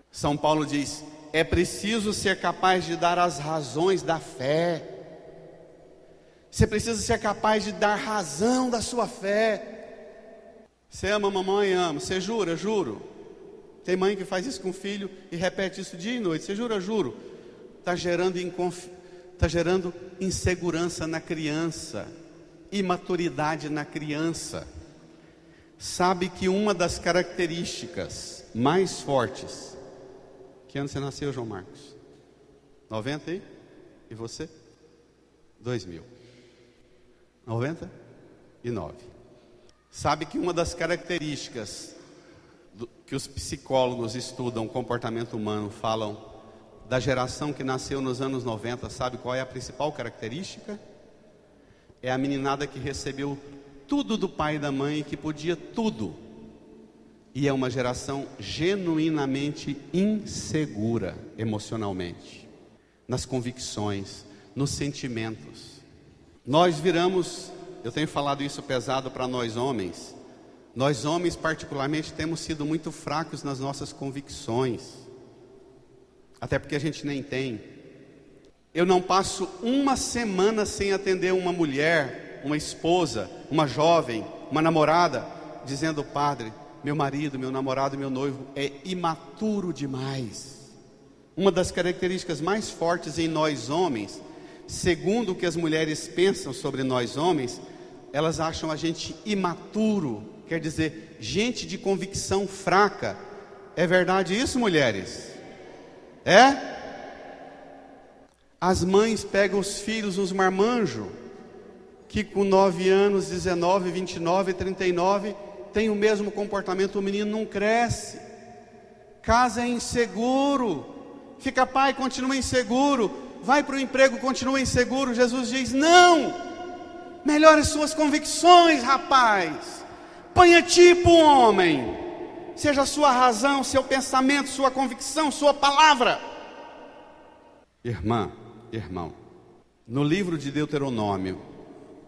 São Paulo diz: é preciso ser capaz de dar as razões da fé. Você precisa ser capaz de dar razão da sua fé. Você ama a mamãe? Amo. Você jura? Juro. Tem mãe que faz isso com o filho e repete isso dia e noite. Você jura? Juro. Está gerando insegurança na criança, imaturidade na criança. Sabe que uma das características mais fortes... Que ano você nasceu, João Marcos? 90 aí? E você? 2000. 99. Sabe que uma das características que os psicólogos estudam comportamento humano falam da geração que nasceu nos anos 90, sabe qual é a principal característica? É a meninada que recebeu tudo do pai e da mãe, que podia tudo. E é uma geração genuinamente insegura emocionalmente, nas convicções, nos sentimentos. Nós viramos, eu tenho falado isso pesado para nós homens particularmente temos sido muito fracos nas nossas convicções, até porque a gente nem tem. Eu não passo uma semana sem atender uma mulher, uma esposa, uma jovem, uma namorada, dizendo: padre, meu marido, meu namorado, meu noivo é imaturo demais. Uma das características mais fortes em nós homens, segundo o que as mulheres pensam sobre nós homens, elas acham a gente imaturo, quer dizer, gente de convicção fraca. É verdade isso, mulheres? É? As mães pegam os filhos, uns marmanjos, que com 9 anos, 19, 29, 39, tem o mesmo comportamento. O menino não cresce, casa é inseguro, fica pai, continua inseguro, vai para o emprego, continua inseguro. Jesus diz: não, melhore suas convicções, rapaz, ponha tipo homem, seja a sua razão, seu pensamento, sua convicção, sua palavra. Irmã, irmão, no livro de Deuteronômio,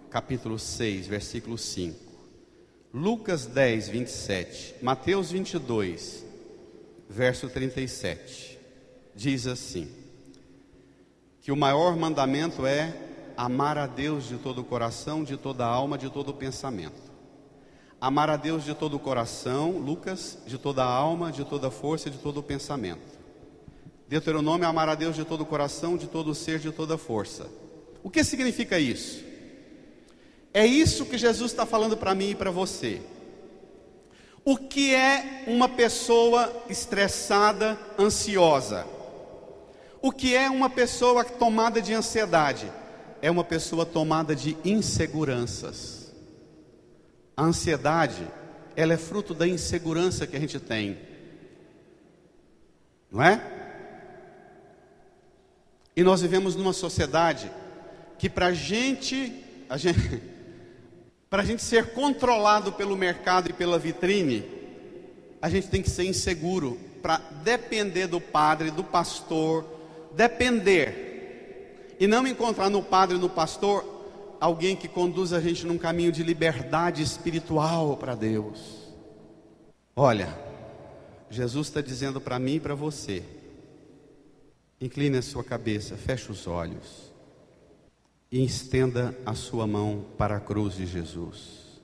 capítulo 6, versículo 5, Lucas 10, 27, Mateus 22, verso 37. Diz assim: que o maior mandamento é amar a Deus de todo o coração, de toda a alma, de todo o pensamento. Amar a Deus de todo o coração, Lucas, de toda a alma, de toda a força, de todo o pensamento. Deuteronômio, amar a Deus de todo o coração, de todo o ser, de toda a força. O que significa isso? É isso que Jesus está falando para mim e para você. O que é uma pessoa estressada, ansiosa? O que é uma pessoa tomada de ansiedade? É uma pessoa tomada de inseguranças. A ansiedade, ela é fruto da insegurança que a gente tem, não é? E nós vivemos numa sociedade que para a gente ser controlado pelo mercado e pela vitrine, a gente tem que ser inseguro, para depender do padre, do pastor, depender, e não encontrar no padre e no pastor alguém que conduz a gente num caminho de liberdade espiritual para Deus. Olha, Jesus está dizendo para mim e para você: incline a sua cabeça, feche os olhos e estenda a sua mão para a cruz de Jesus.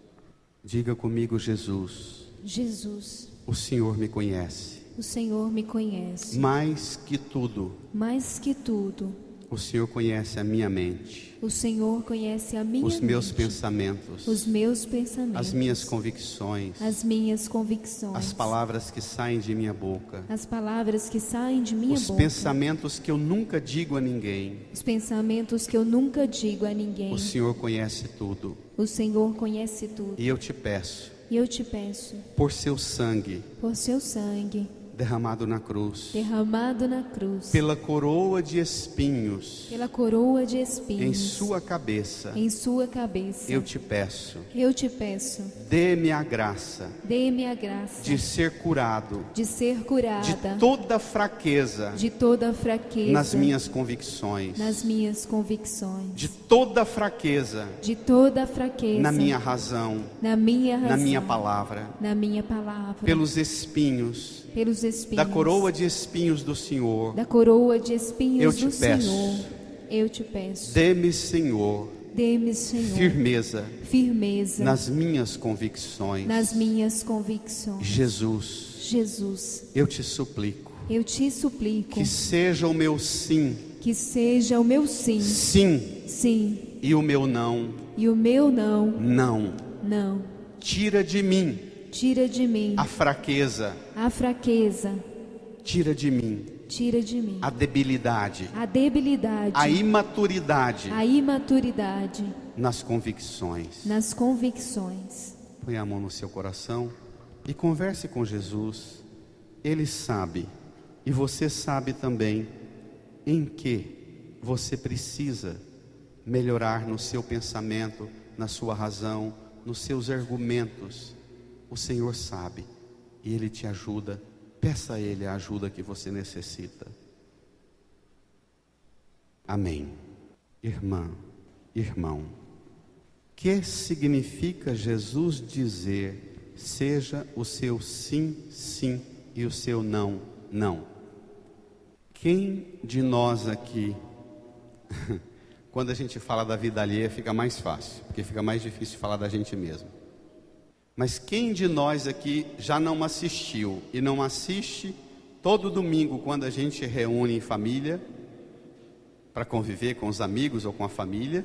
Diga comigo: Jesus, Jesus, o Senhor me conhece. o Senhor me conhece. Mais que tudo, o Senhor conhece a minha mente, o Senhor conhece a minha os meus mente, pensamentos, os meus pensamentos, as minhas convicções, as minhas convicções, as palavras que saem de minha boca, as palavras que saem de minha os boca, pensamentos que eu nunca digo a ninguém. os pensamentos que eu nunca digo a ninguém. O Senhor conhece tudo. O Senhor conhece tudo. E eu te peço, E eu te peço, por seu sangue por seu sangue derramado na cruz, derramado na cruz, pela coroa de espinhos pela coroa de espinhos em sua cabeça, em sua cabeça, eu te peço, dê-me a graça dê-me a graça de ser curado de ser de curada toda fraqueza de toda fraqueza nas minhas convicções, nas minhas convicções, de toda fraqueza de toda fraqueza na minha razão, na minha razão, na minha palavra, na minha palavra, pelos espinhos pelos espinhos da coroa de espinhos do Senhor, da coroa de espinhos eu te do peço. Senhor. Eu te peço, dê-me, Senhor, dê-me, Senhor, firmeza firmeza nas minhas convicções. nas minhas convicções. Jesus, Jesus, eu te suplico, eu te suplico que seja o meu sim, que seja o meu sim, sim, sim, e o meu não, e o meu não, não. não. Tira de mim Tira de mim a fraqueza, a fraqueza, tira de mim tira de mim a debilidade, a debilidade, a imaturidade a imaturidade nas convicções. nas convicções. Põe a mão no seu coração e converse com Jesus. Ele sabe, e você sabe também, em que você precisa melhorar no seu pensamento, na sua razão, nos seus argumentos. O Senhor sabe e Ele te ajuda. Peça a Ele a ajuda que você necessita. Amém. Irmã, irmão, que significa Jesus dizer: seja o seu sim, sim, e o seu não, não? Quem de nós aqui, quando a gente fala da vida alheia fica mais fácil, porque fica mais difícil falar da gente mesmo. Mas quem de nós aqui já não assistiu e não assiste todo domingo, quando a gente reúne em família para conviver com os amigos ou com a família,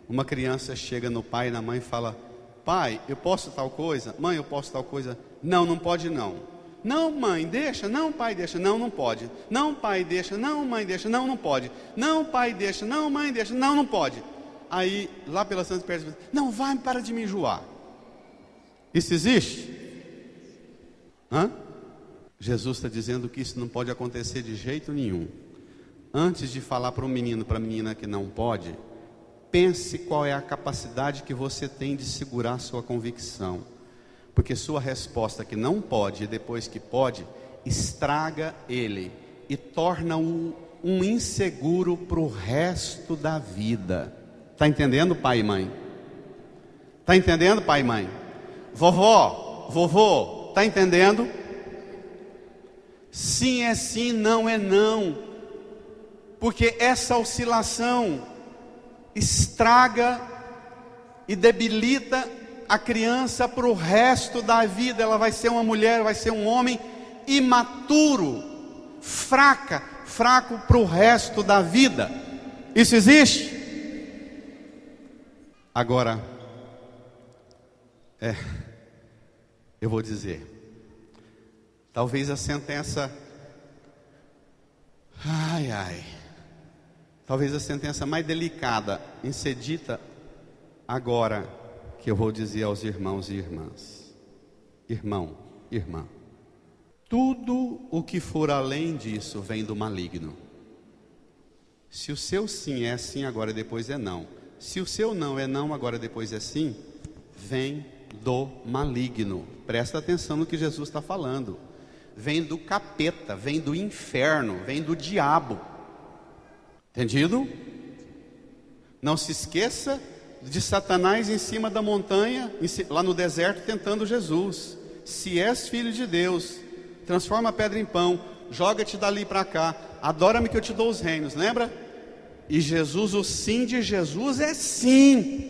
uma criança chega no pai e na mãe e fala: pai, eu posso tal coisa? Mãe, eu posso tal coisa? Não, não pode não. Não, mãe, deixa. Não, pai, deixa. Não, não pode. Não, pai, deixa. Não, mãe, deixa. Não, não pode. Não, pai, deixa. Não, mãe, deixa. Não, não pode. Aí, lá pela Santa Perto, não, vai, para de me enjoar. Isso existe? Jesus está dizendo que isso não pode acontecer de jeito nenhum. Antes de falar para um menino, para a menina que não pode, pense qual é a capacidade que você tem de segurar sua convicção. Porque sua resposta que não pode e depois que pode, estraga ele e torna-o um inseguro para o resto da vida. Está entendendo, pai e mãe? Está entendendo, pai e mãe? Vovó, vovô, está entendendo? Sim é sim, não é não. Porque essa oscilação estraga e debilita a criança para o resto da vida. Ela vai ser uma mulher, vai ser um homem imaturo, fraco para o resto da vida. Isso existe? Agora, eu vou dizer, talvez a sentença, talvez a sentença mais delicada em ser dita agora, que eu vou dizer aos irmãos e irmãs. Irmão, irmã, tudo o que for além disso vem do maligno. Se o seu sim é sim, agora e depois é não. Se o seu não é não, agora e depois é sim, vem do maligno. Presta atenção no que Jesus está falando. Vem do capeta, vem do inferno, vem do diabo. Entendido? Não se esqueça de Satanás em cima da montanha, lá no deserto, tentando Jesus. Se és filho de Deus, transforma a pedra em pão, joga-te dali para cá, adora-me que eu te dou os reinos, lembra? E Jesus, o sim de Jesus é sim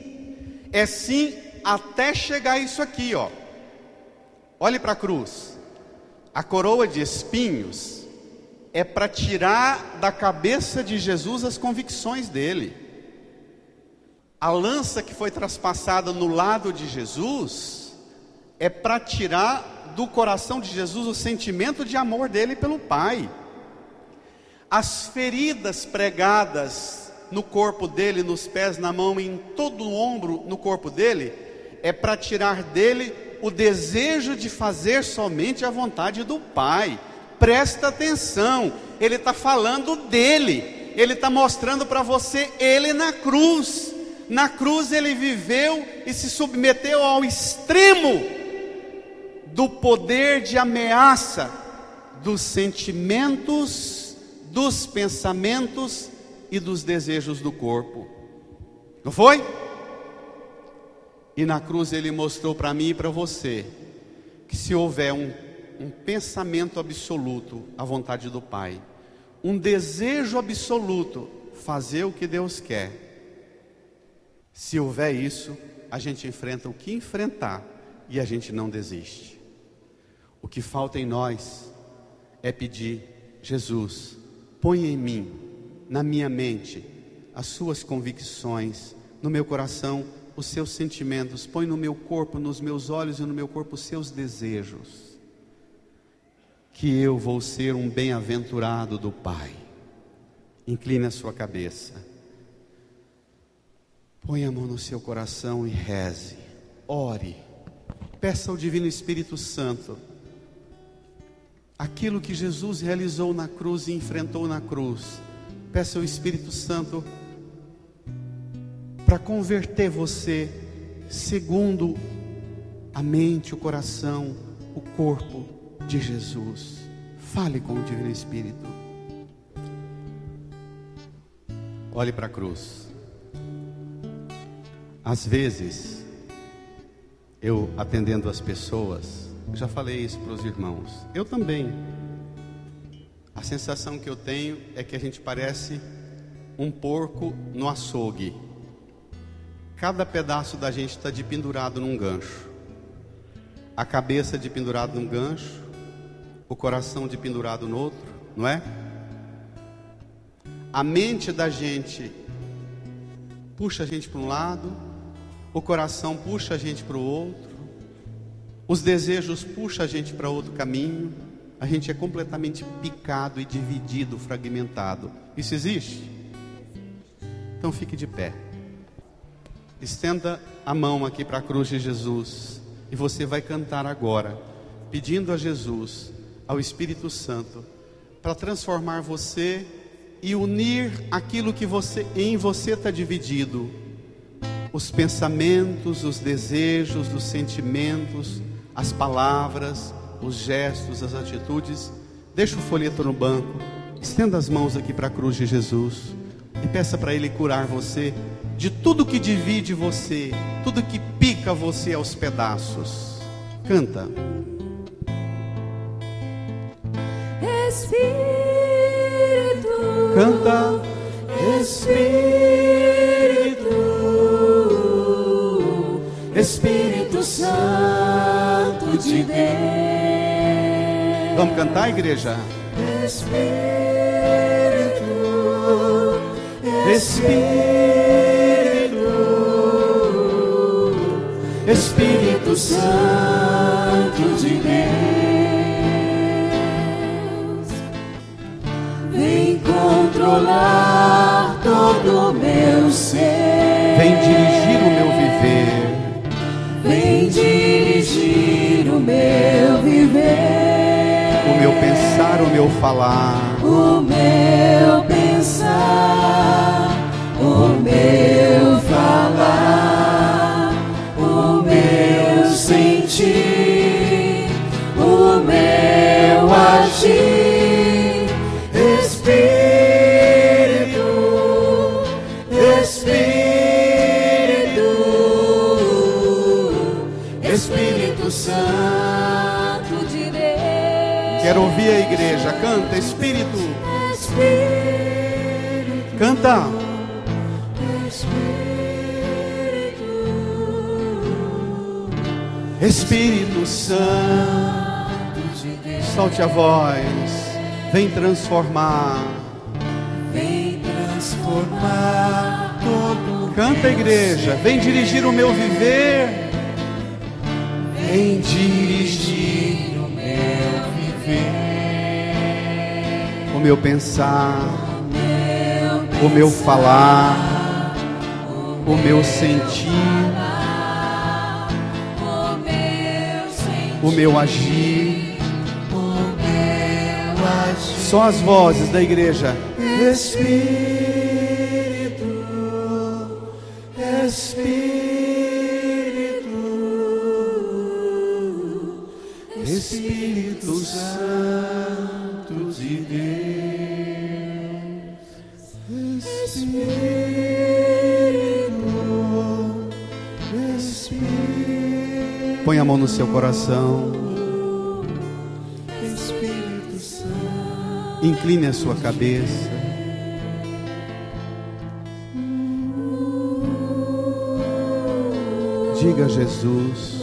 até chegar isso aqui, ó. Olhe para a cruz. A coroa de espinhos é para tirar da cabeça de Jesus as convicções dele. A lança que foi traspassada no lado de Jesus é para tirar do coração de Jesus o sentimento de amor dele pelo Pai. As feridas pregadas no corpo dele, nos pés, na mão, em todo o ombro no corpo dele, é para tirar dele o desejo de fazer somente a vontade do Pai. Presta atenção, ele está falando dele, ele está mostrando para você ele na cruz. Na cruz ele viveu e se submeteu ao extremo do poder de ameaça dos sentimentos, dos pensamentos e dos desejos do corpo. Não foi? E na cruz ele mostrou para mim e para você que se houver um pensamento absoluto à vontade do Pai, um desejo absoluto, fazer o que Deus quer, se houver isso, a gente enfrenta o que enfrentar e a gente não desiste. O que falta em nós é pedir: Jesus, põe em mim, na minha mente, as suas convicções, no meu coração os seus sentimentos, põe no meu corpo, nos meus olhos e no meu corpo os seus desejos, que eu vou ser um bem-aventurado do Pai. Incline a sua cabeça, põe a mão no seu coração e reze, ore, peça ao Divino Espírito Santo aquilo que Jesus realizou na cruz e enfrentou na cruz. Peça ao Espírito Santo para converter você segundo a mente, o coração, o corpo de Jesus. Fale com o Divino Espírito. Olhe para a cruz. Às vezes, eu atendendo as pessoas, já falei isso para os irmãos, eu também, a sensação que eu tenho é que a gente parece um porco no açougue. Cada pedaço da gente está de pendurado num gancho. A cabeça de pendurado num gancho, o coração de pendurado no outro, não é? A mente da gente puxa a gente para um lado, o coração puxa a gente para o outro, os desejos puxam a gente para outro caminho. A gente é completamente picado e dividido, fragmentado. Isso existe? Então fique de pé. Estenda a mão aqui para a cruz de Jesus. E você vai cantar agora, pedindo a Jesus, ao Espírito Santo, para transformar você e unir aquilo que em você está dividido. Os pensamentos, os desejos, os sentimentos, as palavras, os gestos, as atitudes. Deixa o folheto no banco, estenda as mãos aqui para a cruz de Jesus e peça para Ele curar você de tudo que divide você, tudo que pica você aos pedaços. Canta. Espírito, Canta. Espírito Santo de Deus. Vamos cantar, igreja? Espírito Santo de Deus, vem controlar todo o meu ser, Vem dirigir o meu viver, vem dirigir o meu viver, o meu pensar, o meu falar, o meu pensar, o meu falar, o meu sentir, o meu agir. Espírito Santo de Deus. Quero ouvir a igreja. Canta, Espírito. Canta. Espírito Santo de Deus, solte a voz. Vem transformar. vem transformar todo. Canta, igreja. Vem dirigir o meu viver. Vem dirigir o meu viver, o meu pensar, o meu falar, o meu sentir, o meu sentir, o meu agir. o meu agir. Só as vozes da igreja. Espírito Santo de Deus. Põe a mão no seu coração. Espírito Santo, Incline a sua cabeça. Diga a Jesus: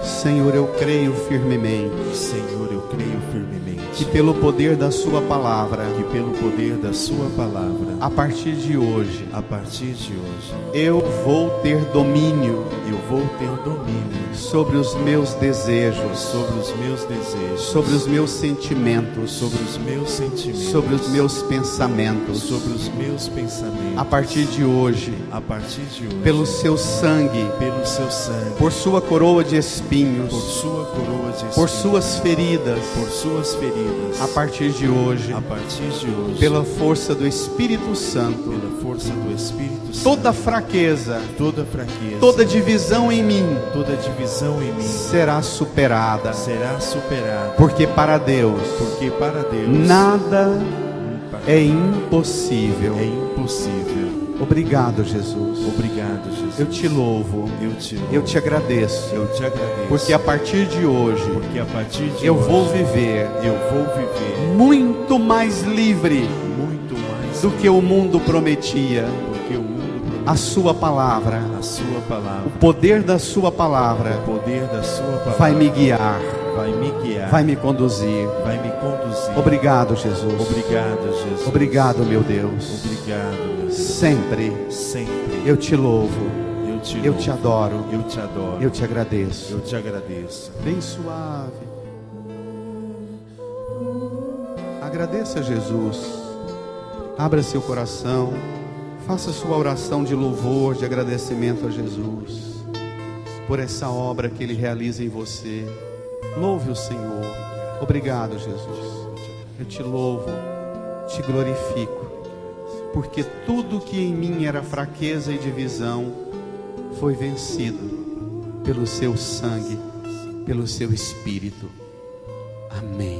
Senhor, eu creio firmemente Senhor, eu creio firmemente que pelo poder da sua palavra, que pelo poder da sua palavra, a partir de hoje, a partir de hoje, eu vou ter domínio eu vou ter domínio sobre os meus desejos, sobre os meus desejos, sobre os meus sentimentos, sobre os meus sentimentos, sobre os meus pensamentos. sobre os meus pensamentos. A partir de hoje, A partir de hoje, pelo seu sangue, pelo seu sangue, por sua coroa de espinhos, por sua coroa de por espinhos, suas feridas, por suas feridas, a partir de hoje, a partir de hoje, pela força do Espírito Santo, pela força do Espírito Santo, toda fraqueza, toda fraqueza, toda divisão em mim toda divisão em mim será superada, será superada, porque para Deus porque para Deus nada é impossível. é impossível. Obrigado, Jesus. Obrigado, Jesus. Eu te louvo, Eu te louvo. eu te agradeço, Eu te agradeço. porque a partir de hoje Porque a partir de eu hoje, vou viver eu vou viver muito mais livre muito mais do que o mundo prometia. do que o mundo promete. A sua palavra, A sua palavra, o poder da sua palavra o poder da sua palavra vai me guiar, vai me guiar, vai me conduzir. vai me conduzir. Obrigado, Jesus. Obrigado, Jesus. Obrigado, meu Deus. Obrigado, meu Deus. Sempre Sempre eu te louvo, eu te eu louvo. te adoro, Eu te adoro. eu te agradeço. Eu te agradeço. Bem suave. Agradeça a Jesus. Abra seu coração. Faça sua oração de louvor, de agradecimento a Jesus por essa obra que Ele realiza em você. Louve o Senhor. Obrigado, Jesus. Eu te louvo, te glorifico, porque tudo que em mim era fraqueza e divisão foi vencido pelo seu sangue, pelo seu Espírito. Amém.